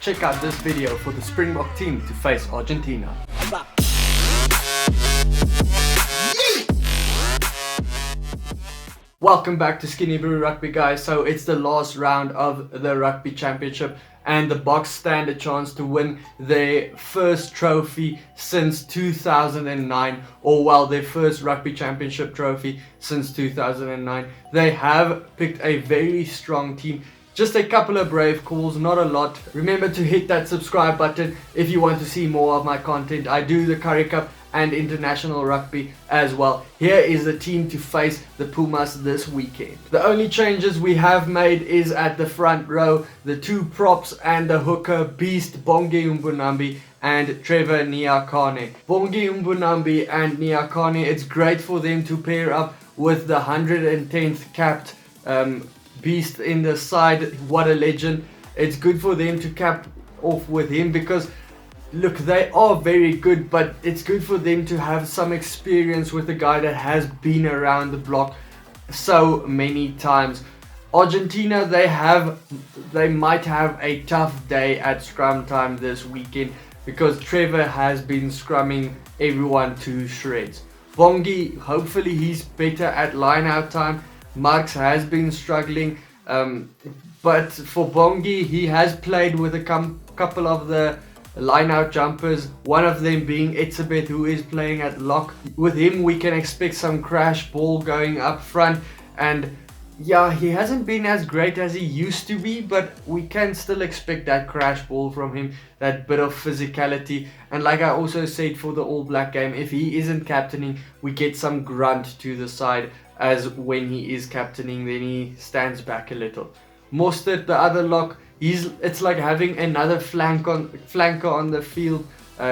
Check out this video for the Springbok team to face Argentina. Welcome back to SkinnyBru Rugby, guys. So it's the last round of the Rugby Championship and the Boks stand a chance to win their first trophy since 2009, or well, their first Rugby Championship trophy since 2009. They have picked a very strong team. Just a couple of brave calls, not a lot. Remember to hit that subscribe button if you want to see more of my content. I do the Currie Cup and international rugby as well. Here is the team to face the Pumas this weekend. The only changes we have made is at the front row. The two props and the hooker beast Bongi Mbonambi and Trevor Nyakane. Bongi Mbonambi and Nyakane, it's great for them to pair up with the 110th capped beast in the side. What a legend. It's good for them to cap off with him because look, they are very good, but it's good for them to have some experience with a guy that has been around the block so many times. Argentina, they might have a tough day at scrum time this weekend because Trevor has been scrumming everyone to shreds. Bongi, hopefully he's better at line out time. Marx has been struggling, but for Bongi, he has played with a couple of the line out jumpers, one of them being Etzebeth, who is playing at lock. With him we can expect some crash ball going up front, and yeah, he hasn't been as great as he used to be, but we can still expect that crash ball from him, that bit of physicality. And like I also said for the All Black game, if he isn't captaining, we get some grunt to the side, as when he is captaining then he stands back a little. Mostert, the other lock, it's like having another flanker on the field.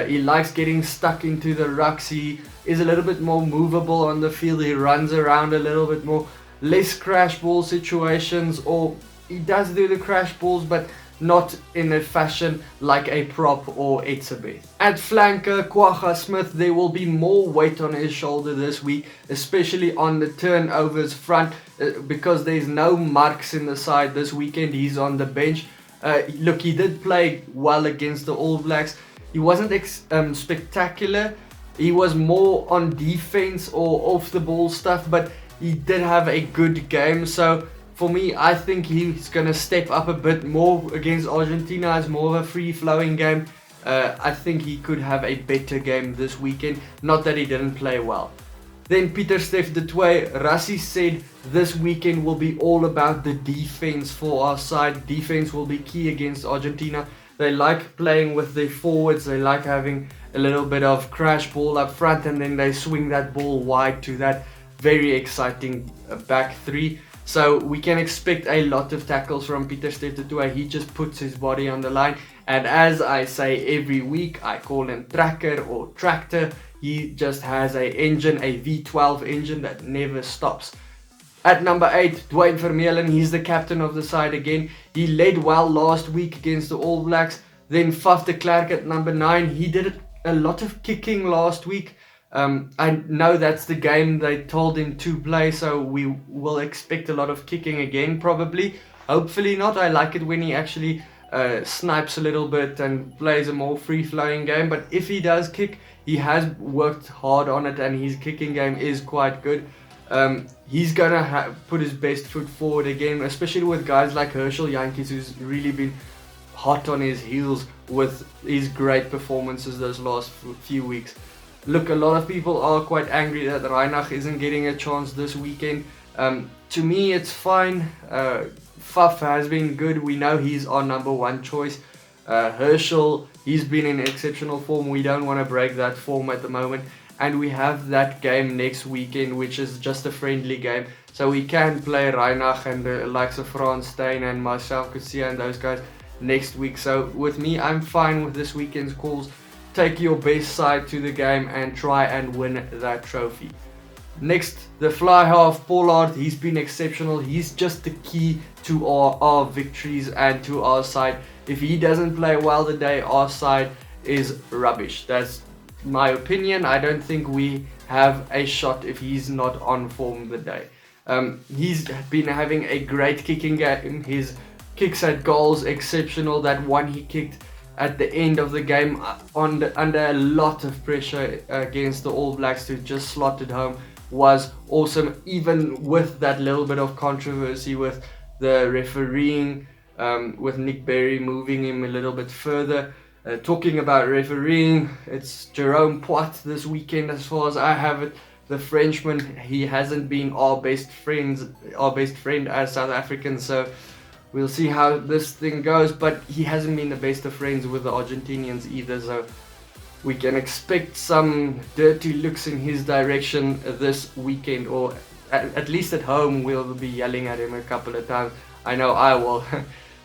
He likes getting stuck into the rucks. He is a little bit more movable on the field. He runs around a little bit more. Less crash ball situations, or he does do the crash balls, but not in a fashion like a prop or Etzebeth. At flanker, Kwagga Smith, there will be more weight on his shoulder this week, especially on the turnovers front, because there's no marks in the side this weekend. He's on the bench. Look, he did play well against the All Blacks. He wasn't spectacular. He was more on defense or off the ball stuff, but he did have a good game. So for me, I think he's going to step up a bit more against Argentina as more of a free-flowing game. I think he could have a better game this weekend. Not that he didn't play well. Then Pieter-Steph du Toit, Rassie said this weekend will be all about the defense for our side. Defense will be key against Argentina. They like playing with their forwards. They like having a little bit of crash ball up front, and then they swing that ball wide to that very exciting back three. So we can expect a lot of tackles from Pieter-Steph du Toit. He just puts his body on the line. And as I say every week, I call him Tracker or Tractor. He just has a engine, a V12 engine that never stops. At number 8, Duane Vermeulen. He's the captain of the side again. He led well last week against the All Blacks. Then Faf de Klerk at number 9. He did a lot of kicking last week. I know that's the game they told him to play, so we will expect a lot of kicking again probably. Hopefully not. I like it when he actually snipes a little bit and plays a more free-flowing game, but if he does kick, he has worked hard on it and his kicking game is quite good. He's gonna put his best foot forward again, especially with guys like Herschel Jantjies, who's really been hot on his heels with his great performances those last few weeks. Look, a lot of people are quite angry that Reinach isn't getting a chance this weekend. To me, it's fine. Faf has been good. We know he's our number one choice. Herschel, he's been in exceptional form. We don't want to break that form at the moment. And we have that game next weekend, which is just a friendly game. So we can play Reinach and the likes of Frans Steyn and Marcel Coetzee and those guys next week. So with me, I'm fine with this weekend's calls. Take your best side to the game and try and win that trophy. Next, the fly half, Pollard. He's been exceptional. He's just the key to our victories and to our side. If he doesn't play well today, our side is rubbish. That's my opinion. I don't think we have a shot if he's not on form the day. He's been having a great kicking game. His kicks at goals, exceptional. That one he kicked at the end of the game under a lot of pressure against the All Blacks to just slot it home was awesome, even with that little bit of controversy with the refereeing, with Nick Berry moving him a little bit further. Talking about refereeing, it's Jerome Poit this weekend as far as I have it. The Frenchman, he hasn't been our best friend as South Africans, so we'll see how this thing goes, but he hasn't been the best of friends with the Argentinians either, so we can expect some dirty looks in his direction this weekend, or at least at home we'll be yelling at him a couple of times. I know I will.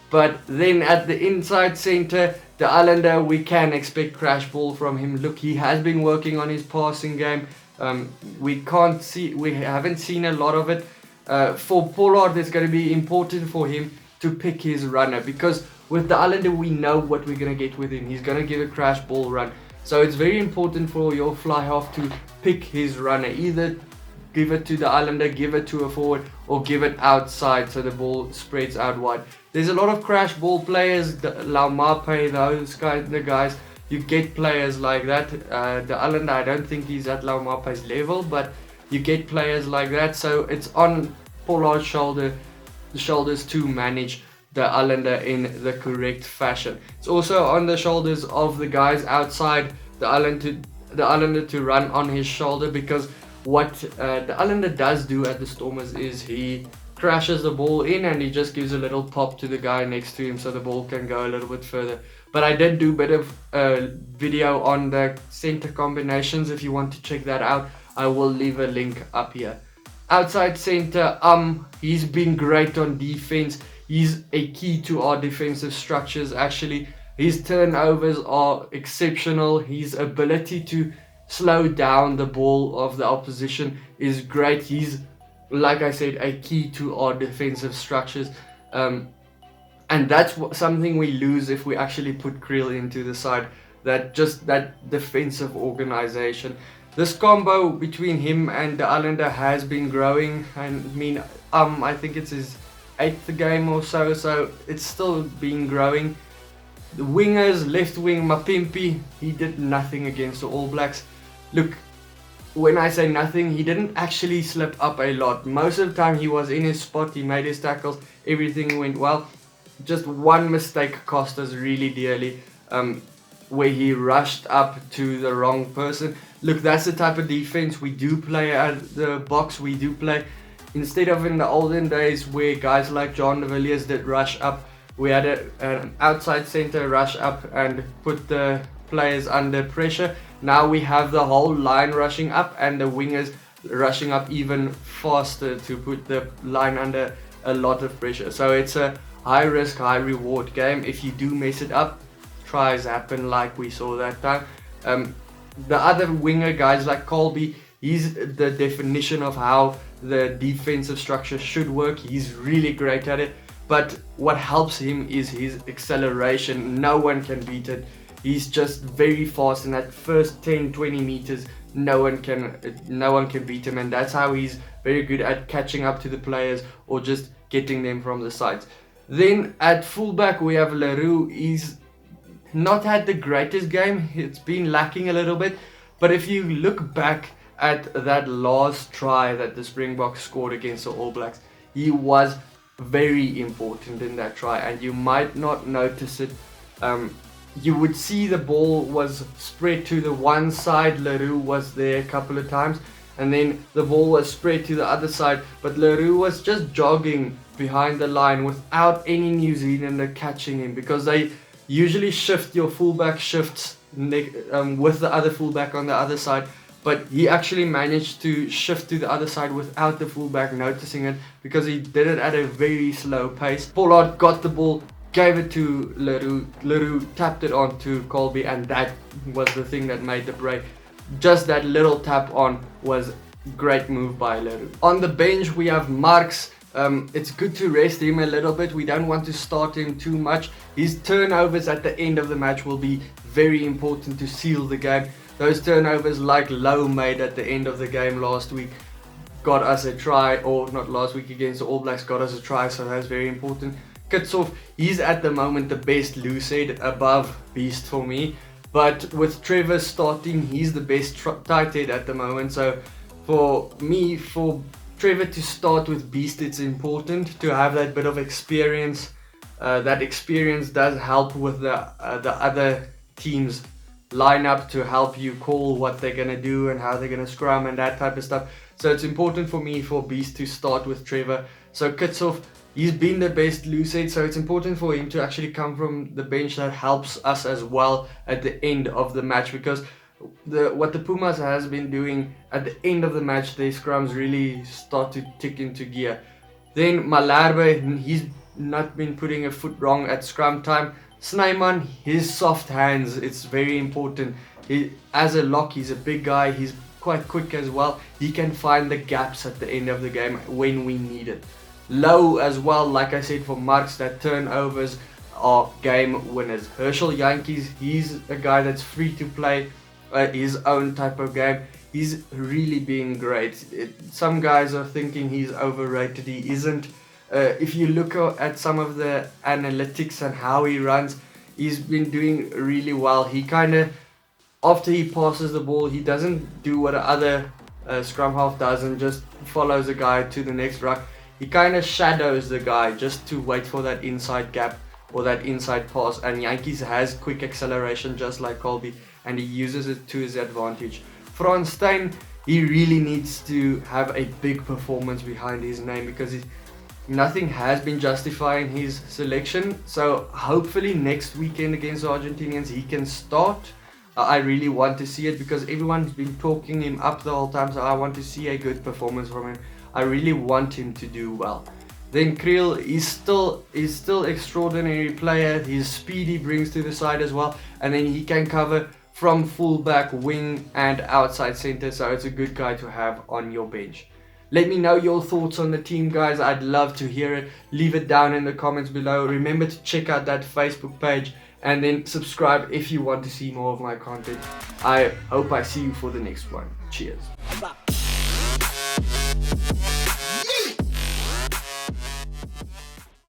But then at the inside center, the Islander, we can expect crash ball from him. Look, he has been working on his passing game. We haven't seen a lot of it. For Pollard, it's going to be important for him to pick his runner, because with the Islander we know what we're going to get with him. He's going to give a crash ball run, so it's very important for your fly half to pick his runner. Either give it to the Islander, give it to a forward, or give it outside so the ball spreads out wide. There's a lot of crash ball players, the Laumape, those guys, the guys. You get players like that. The Islander, I don't think he's at Laumape's level, but you get players like that. So it's on Pollard's shoulders to manage the Islander in the correct fashion. It's also on the shoulders of the guys outside the Islander to run on his shoulder, because what the Islander does do at the Stormers is he crashes the ball in and he just gives a little pop to the guy next to him so the ball can go a little bit further. But I did do a bit of video on the center combinations. If you want to check that out, I will leave a link up here. Outside center, he's been great on defense. He's a key to our defensive structures actually. His turnovers are exceptional. His ability to slow down the ball of the opposition is great. He's, like I said, a key to our defensive structures. And that's something we lose if we actually put Kriel into the side. That defensive organization. This combo between him and the Islander has been growing. I mean, I think it's his 8th game or so, so it's still been growing. The wingers, left wing Mapimpi, he did nothing against the All Blacks. Look, when I say nothing, he didn't actually slip up a lot. Most of the time he was in his spot, he made his tackles, everything went well. Just one mistake cost us really dearly, where he rushed up to the wrong person. Look, that's the type of defense we do play at the box. We do play, instead of in the olden days where guys like John de Villiers did rush up, we had an outside center rush up and put the players under pressure. Now we have the whole line rushing up and the wingers rushing up even faster to put the line under a lot of pressure. So it's a high risk, high reward game. If you do mess it up, tries happen like we saw that time. The other winger guys like Kolbe, he's the definition of how the defensive structure should work. He's really great at it, but what helps him is his acceleration. No one can beat it. He's just very fast in that first 10-20 meters. No one can beat him, and that's how he's very good at catching up to the players or just getting them from the sides. Then at fullback we have Leroux. He's not had the greatest game. It's been lacking a little bit, but if you look back at that last try that the Springboks scored against the All Blacks, he was very important in that try, and you might not notice it. You would see the ball was spread to the one side. Leroux was there a couple of times, and then the ball was spread to the other side, but Leroux was just jogging behind the line without any New Zealander catching him, because they usually shift, your fullback shifts with the other fullback on the other side, but he actually managed to shift to the other side without the fullback noticing it, because he did it at a very slow pace. Pollard got the ball, gave it to Leroux. Leroux tapped it on to Kolbe, and that was the thing that made the break. Just that little tap on was great move by Leroux. On the bench we have Marx. It's good to rest him a little bit. We don't want to start him too much. His turnovers at the end of the match will be very important to seal the game. Those turnovers like Lowe made at the end of the game last week got us a try, or not last week against the All Blacks, got us a try, so that's very important. Kitshoff, he's at the moment the best loose head above Beast for me. But with Trevor starting, he's the best tight head at the moment. So for me, for Trevor to start with Beast, it's important to have that bit of experience. That experience does help with the other team's lineup to help you call what they're gonna do and how they're gonna scrum and that type of stuff. So it's important for me for Beast to start with Trevor. So Kitshoff, he's been the best loose head, so it's important for him to actually come from the bench. That helps us as well at the end of the match, because what the Pumas has been doing at the end of the match, their scrums really start to tick into gear. Then Malherbe, he's not been putting a foot wrong at scrum time. Snyman, his soft hands, it's very important. As a lock, he's a big guy, he's quite quick as well. He can find the gaps at the end of the game when we need it. Low as well, like I said, for Marks, that turnovers are game winners. Herschel Yankees, he's a guy that's free to play his own type of game. He's really being great. Some guys are thinking he's overrated. He isn't. If you look at some of the analytics and how he runs, he's been doing really well. He kind of, after he passes the ball, he doesn't do what other scrum half does and just follows the guy to the next ruck. He kind of shadows the guy just to wait for that inside gap or that inside pass. And Yankees has quick acceleration just like Kolbe, and he uses it to his advantage. Frans Steyn, he really needs to have a big performance behind his name, because nothing has been justifying his selection. So hopefully next weekend against the Argentinians he can start. I really want to see it, because everyone's been talking him up the whole time, so I want to see a good performance from him. I really want him to do well. Then Kriel, he's still extraordinary player. His speed he brings to the side as well, and then he can cover from fullback, wing and outside center, so it's a good guy to have on your bench. Let me know your thoughts on the team, guys. I'd love to hear it. Leave it down in the comments below. Remember to check out that Facebook page, and then subscribe if you want to see more of my content. I hope I see you for the next one. Cheers.